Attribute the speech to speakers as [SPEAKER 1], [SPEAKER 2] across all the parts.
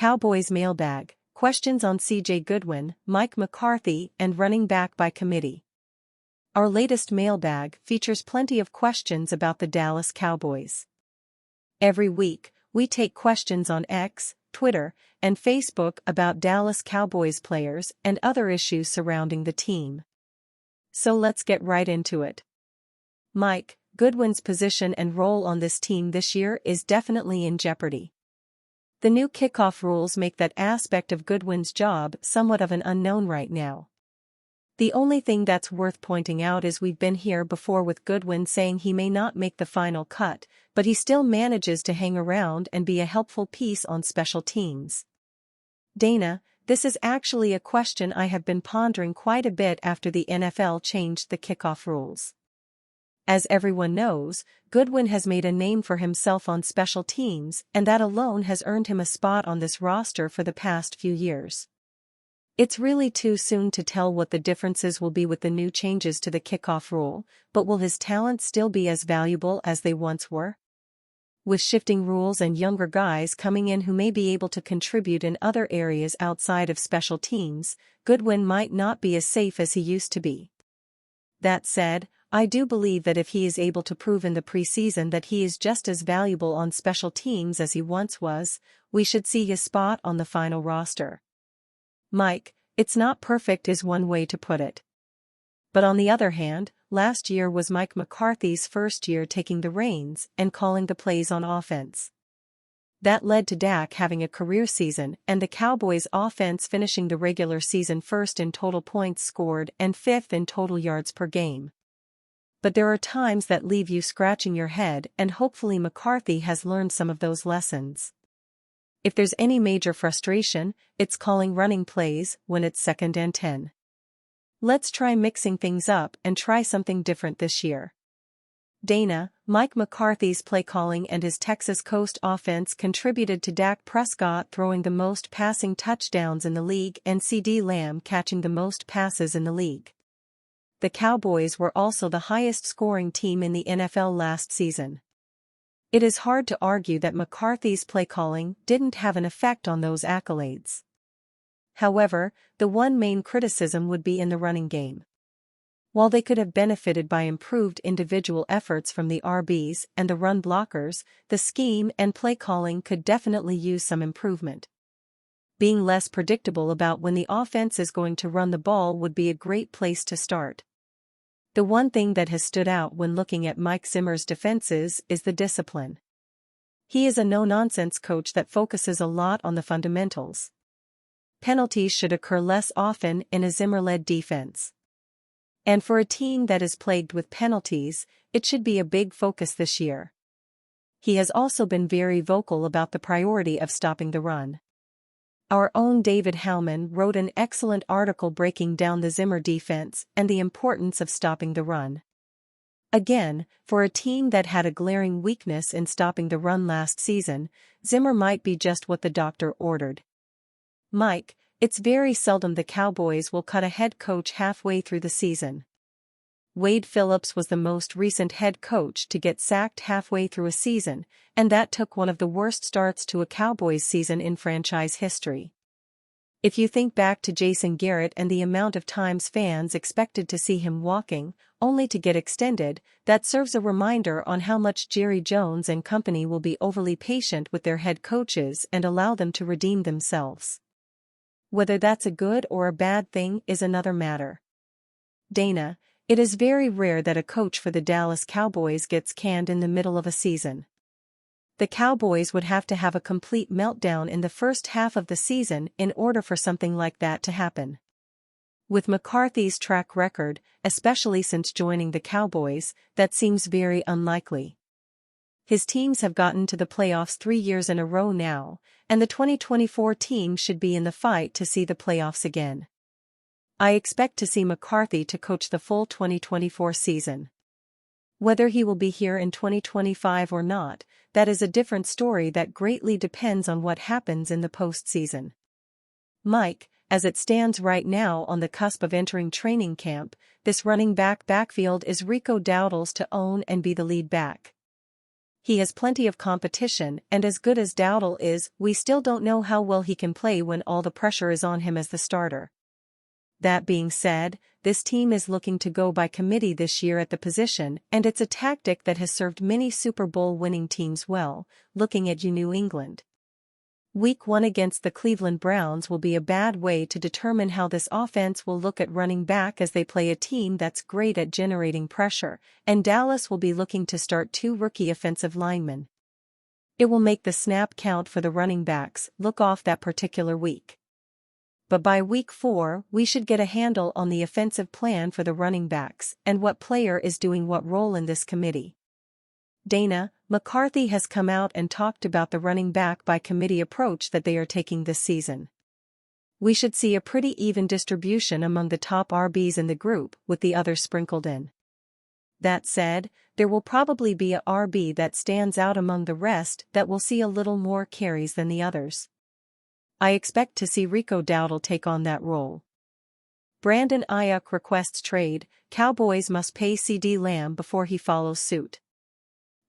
[SPEAKER 1] Cowboys mailbag, questions on CJ Goodwin, Mike McCarthy, and running back by committee. Our latest mailbag features plenty of questions about the Dallas Cowboys. Every week, we take questions on X, Twitter, and Facebook about Dallas Cowboys players and other issues surrounding the team. So let's get right into it. Mike Goodwin's position and role on this team this year is definitely in jeopardy. The new kickoff rules make that aspect of Goodwin's job somewhat of an unknown right now. The only thing that's worth pointing out is we've been here before with Goodwin saying he may not make the final cut, but he still manages to hang around and be a helpful piece on special teams. Dana, this is actually a question I have been pondering quite a bit after the NFL changed the kickoff rules. As everyone knows, Goodwin has made a name for himself on special teams, and that alone has earned him a spot on this roster for the past few years. It's really too soon to tell what the differences will be with the new changes to the kickoff rule, but will his talents still be as valuable as they once were? With shifting rules and younger guys coming in who may be able to contribute in other areas outside of special teams, Goodwin might not be as safe as he used to be. That said, I do believe that if he is able to prove in the preseason that he is just as valuable on special teams as he once was, we should see his spot on the final roster. Mike, it's not perfect is one way to put it. But on the other hand, last year was Mike McCarthy's first year taking the reins and calling the plays on offense. That led to Dak having a career season and the Cowboys' offense finishing the regular season first in total points scored and fifth in total yards per game. But there are times that leave you scratching your head, and hopefully McCarthy has learned some of those lessons. If there's any major frustration, it's calling running plays when it's 2nd and 10. Let's try mixing things up and try something different this year. Dana, Mike McCarthy's play calling and his Texas Coast offense contributed to Dak Prescott throwing the most passing touchdowns in the league and CeeDee Lamb catching the most passes in the league. The Cowboys were also the highest-scoring team in the NFL last season. It is hard to argue that McCarthy's play calling didn't have an effect on those accolades. However, the one main criticism would be in the running game. While they could have benefited by improved individual efforts from the RBs and the run blockers, the scheme and play calling could definitely use some improvement. Being less predictable about when the offense is going to run the ball would be a great place to start. The one thing that has stood out when looking at Mike Zimmer's defenses is the discipline. He is a no-nonsense coach that focuses a lot on the fundamentals. Penalties should occur less often in a Zimmer-led defense. And for a team that is plagued with penalties, it should be a big focus this year. He has also been very vocal about the priority of stopping the run. Our own David Howman wrote an excellent article breaking down the Zimmer defense and the importance of stopping the run. Again, for a team that had a glaring weakness in stopping the run last season, Zimmer might be just what the doctor ordered. Mike, it's very seldom the Cowboys will cut a head coach halfway through the season. Wade Phillips was the most recent head coach to get sacked halfway through a season, and that took one of the worst starts to a Cowboys season in franchise history. If you think back to Jason Garrett and the amount of times fans expected to see him walking, only to get extended, that serves a reminder on how much Jerry Jones and company will be overly patient with their head coaches and allow them to redeem themselves. Whether that's a good or a bad thing is another matter. Dana, it is very rare that a coach for the Dallas Cowboys gets canned in the middle of a season. The Cowboys would have to have a complete meltdown in the first half of the season in order for something like that to happen. With McCarthy's track record, especially since joining the Cowboys, that seems very unlikely. His teams have gotten to the playoffs 3 years in a row now, and the 2024 team should be in the fight to see the playoffs again. I expect to see McCarthy to coach the full 2024 season. Whether he will be here in 2025 or not, that is a different story that greatly depends on what happens in the postseason. Mike, as it stands right now on the cusp of entering training camp, this running back backfield is Rico Dowdle's to own and be the lead back. He has plenty of competition, and as good as Dowdle is, we still don't know how well he can play when all the pressure is on him as the starter. That being said, this team is looking to go by committee this year at the position, and it's a tactic that has served many Super Bowl winning teams well, looking at New England. Week 1 against the Cleveland Browns will be a bad way to determine how this offense will look at running back, as they play a team that's great at generating pressure, and Dallas will be looking to start 2 rookie offensive linemen. It will make the snap count for the running backs look off that particular week. But by week 4, we should get a handle on the offensive plan for the running backs and what player is doing what role in this committee. McCarthy has come out and talked about the running back by committee approach that they are taking this season. We should see a pretty even distribution among the top RBs in the group, with the others sprinkled in. That said, there will probably be a RB that stands out among the rest that will see a little more carries than the others. I expect to see Rico Dowdle take on that role. Brandon Aiyuk requests trade. Cowboys must pay CeeDee Lamb before he follows suit.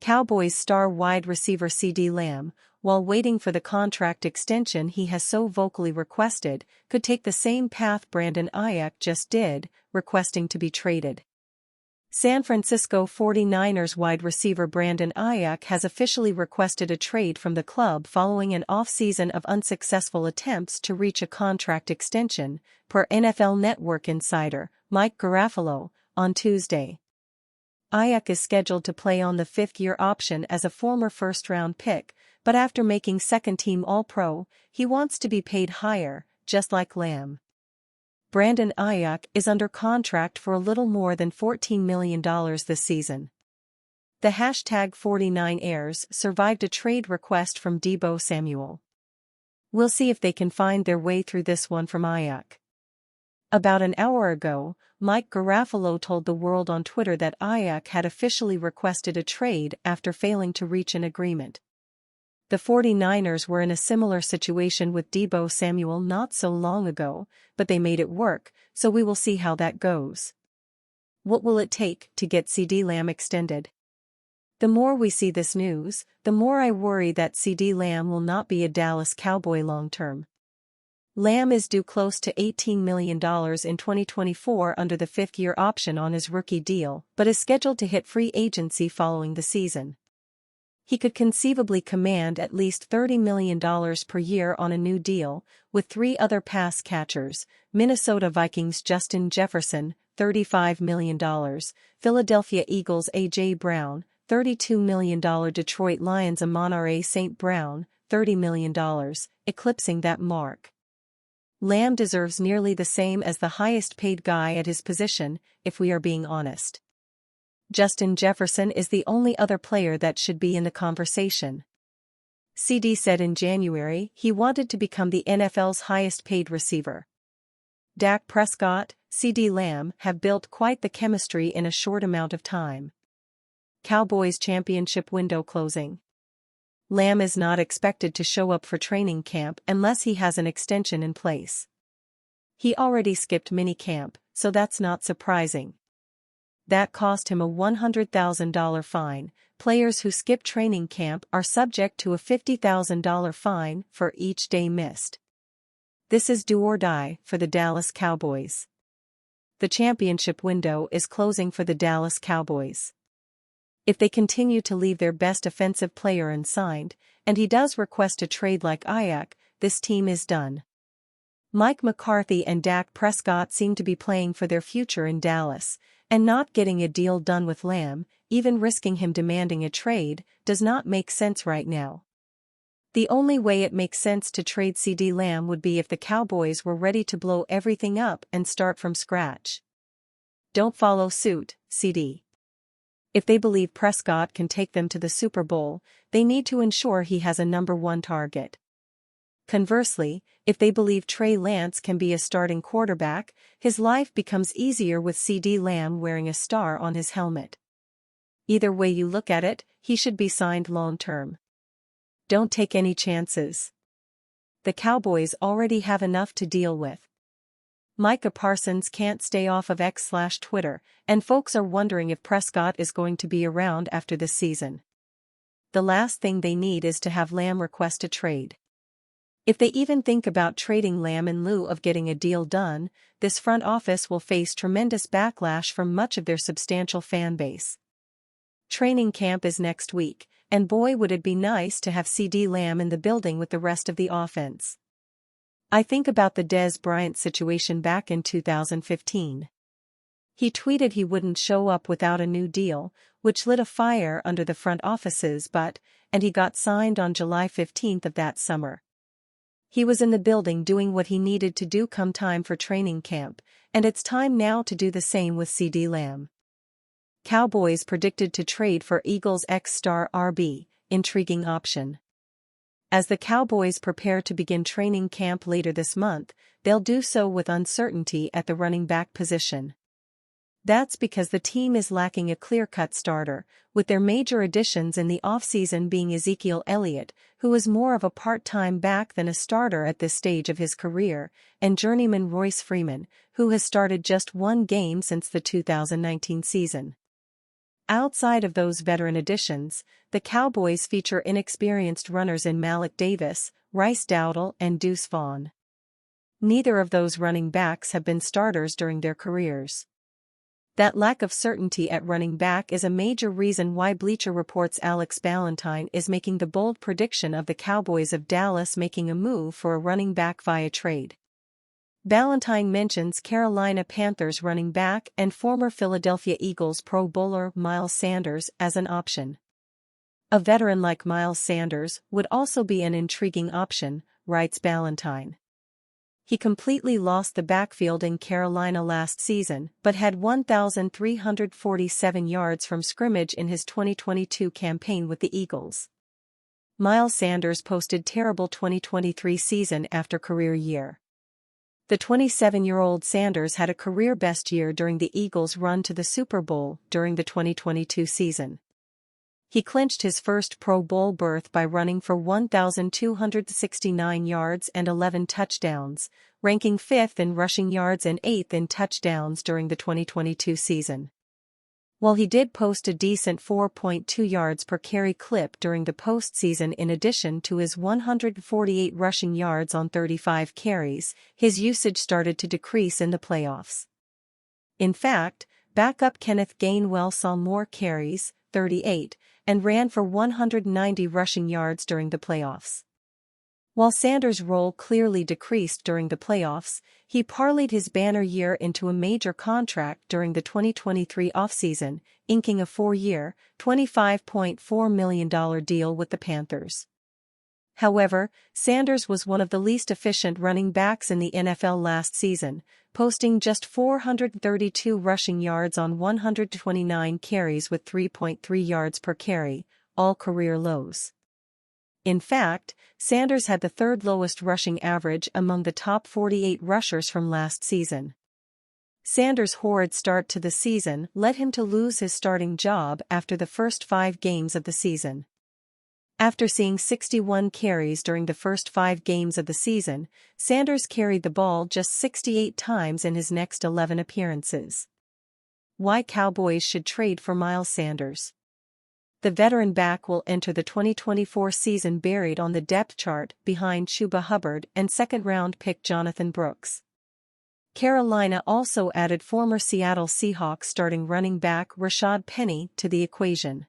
[SPEAKER 1] Cowboys star wide receiver CeeDee Lamb, while waiting for the contract extension he has so vocally requested, could take the same path Brandon Aiyuk just did, requesting to be traded. San Francisco 49ers wide receiver Brandon Aiyuk has officially requested a trade from the club following an off-season of unsuccessful attempts to reach a contract extension, per NFL Network insider Mike Garafolo, on Tuesday. Aiyuk is scheduled to play on the 5th-year option as a former first-round pick, but after making second-team All-Pro, he wants to be paid higher, just like Lamb. Brandon Aiyuk is under contract for a little more than $14 million this season. The #49ers survived a trade request from Deebo Samuel. We'll see if they can find their way through this one from Aiyuk. About an hour ago, Mike Garafolo told the world on Twitter that Aiyuk had officially requested a trade after failing to reach an agreement. The 49ers were in a similar situation with Deebo Samuel not so long ago, but they made it work, so we will see how that goes. What will it take to get CeeDee Lamb extended? The more we see this news, the more I worry that CeeDee Lamb will not be a Dallas Cowboy long-term. Lamb is due close to $18 million in 2024 under the 5th-year option on his rookie deal, but is scheduled to hit free agency following the season. He could conceivably command at least $30 million per year on a new deal, with 3 other pass catchers: Minnesota Vikings Justin Jefferson, $35 million, Philadelphia Eagles A.J. Brown, $32 million, Detroit Lions Amon-Ra St. Brown, $30 million, eclipsing that mark. Lamb deserves nearly the same as the highest-paid guy at his position, if we are being honest. Justin Jefferson is the only other player that should be in the conversation. CD said in January he wanted to become the NFL's highest-paid receiver. Dak Prescott, CeeDee Lamb have built quite the chemistry in a short amount of time. Cowboys championship window closing. Lamb is not expected to show up for training camp unless he has an extension in place. He already skipped minicamp, so that's not surprising. That cost him a $100,000 fine. Players who skip training camp are subject to a $50,000 fine for each day missed. This is do or die for the Dallas Cowboys. The championship window is closing for the Dallas Cowboys. If they continue to leave their best offensive player unsigned, and he does request a trade like Aiyuk, this team is done. Mike McCarthy and Dak Prescott seem to be playing for their future in Dallas, and not getting a deal done with Lamb, even risking him demanding a trade, does not make sense right now. The only way it makes sense to trade CeeDee Lamb would be if the Cowboys were ready to blow everything up and start from scratch. Don't follow suit, CD. If they believe Prescott can take them to the Super Bowl, they need to ensure he has a number 1 target. Conversely, if they believe Trey Lance can be a starting quarterback, his life becomes easier with CeeDee Lamb wearing a star on his helmet. Either way you look at it, he should be signed long-term. Don't take any chances. The Cowboys already have enough to deal with. Micah Parsons can't stay off of X/Twitter, and folks are wondering if Prescott is going to be around after this season. the last thing they need is to have Lamb request a trade. If they even think about trading Lamb in lieu of getting a deal done, this front office will face tremendous backlash from much of their substantial fan base. Training camp is next week, and boy would it be nice to have CD Lamb in the building with the rest of the offense. I think about the Dez Bryant situation back in 2015. He tweeted he wouldn't show up without a new deal, which lit a fire under the front offices and he got signed on July 15 of that summer. He was in the building doing what he needed to do come time for training camp, and it's time now to do the same with CD Lamb. Cowboys predicted to trade for Eagles ex-star RB, intriguing option. As the Cowboys prepare to begin training camp later this month, they'll do so with uncertainty at the running back position. That's because the team is lacking a clear-cut starter, with their major additions in the offseason being Ezekiel Elliott, who is more of a part-time back than a starter at this stage of his career, and journeyman Royce Freeman, who has started just one game since the 2019 season. Outside of those veteran additions, the Cowboys feature inexperienced runners in Malik Davis, Rice Dowdle and Deuce Vaughn. Neither of those running backs have been starters during their careers. That lack of certainty at running back is a major reason why Bleacher Report's Alex Ballentine is making the bold prediction of the Cowboys of Dallas making a move for a running back via trade. Ballentine mentions Carolina Panthers running back and former Philadelphia Eagles Pro Bowler Miles Sanders as an option. A veteran like Miles Sanders would also be an intriguing option, writes Ballentine. He completely lost the backfield in Carolina last season but had 1,347 yards from scrimmage in his 2022 campaign with the Eagles. Miles Sanders posted terrible 2023 season after career year. The 27-year-old Sanders had a career-best year during the Eagles' run to the Super Bowl during the 2022 season. He clinched his first Pro Bowl berth by running for 1,269 yards and 11 touchdowns, ranking 5th in rushing yards and 8th in touchdowns during the 2022 season. While he did post a decent 4.2 yards per carry clip during the postseason in addition to his 148 rushing yards on 35 carries, his usage started to decrease in the playoffs. In fact, backup Kenneth Gainwell saw more carries, 38, and ran for 190 rushing yards during the playoffs. While Sanders' role clearly decreased during the playoffs, he parlayed his banner year into a major contract during the 2023 offseason, inking a 4-year, $25.4 million deal with the Panthers. However, Sanders was one of the least efficient running backs in the NFL last season, posting just 432 rushing yards on 129 carries with 3.3 yards per carry, all career lows. In fact, Sanders had the third lowest rushing average among the top 48 rushers from last season. Sanders' horrid start to the season led him to lose his starting job after the first 5 games of the season. After seeing 61 carries during the first 5 games of the season, Sanders carried the ball just 68 times in his next 11 appearances. Why Cowboys should trade for Miles Sanders? The veteran back will enter the 2024 season buried on the depth chart behind Chuba Hubbard and second-round pick Jonathan Brooks. Carolina also added former Seattle Seahawks starting running back Rashad Penny to the equation.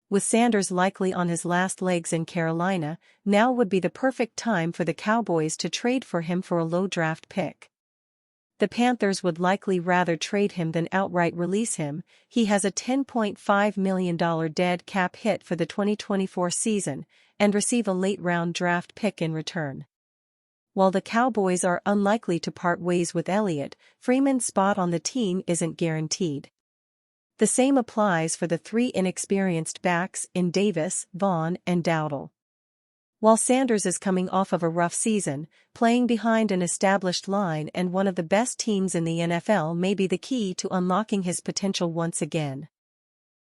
[SPEAKER 1] With Sanders likely on his last legs in Carolina, now would be the perfect time for the Cowboys to trade for him for a low draft pick. The Panthers would likely rather trade him than outright release him. He has a $10.5 million dead cap hit for the 2024 season and receive a late-round draft pick in return. While the Cowboys are unlikely to part ways with Elliott, Freeman's spot on the team isn't guaranteed. The same applies for the 3 inexperienced backs in Davis, Vaughn, and Dowdle. While Sanders is coming off of a rough season, playing behind an established line and one of the best teams in the NFL may be the key to unlocking his potential once again.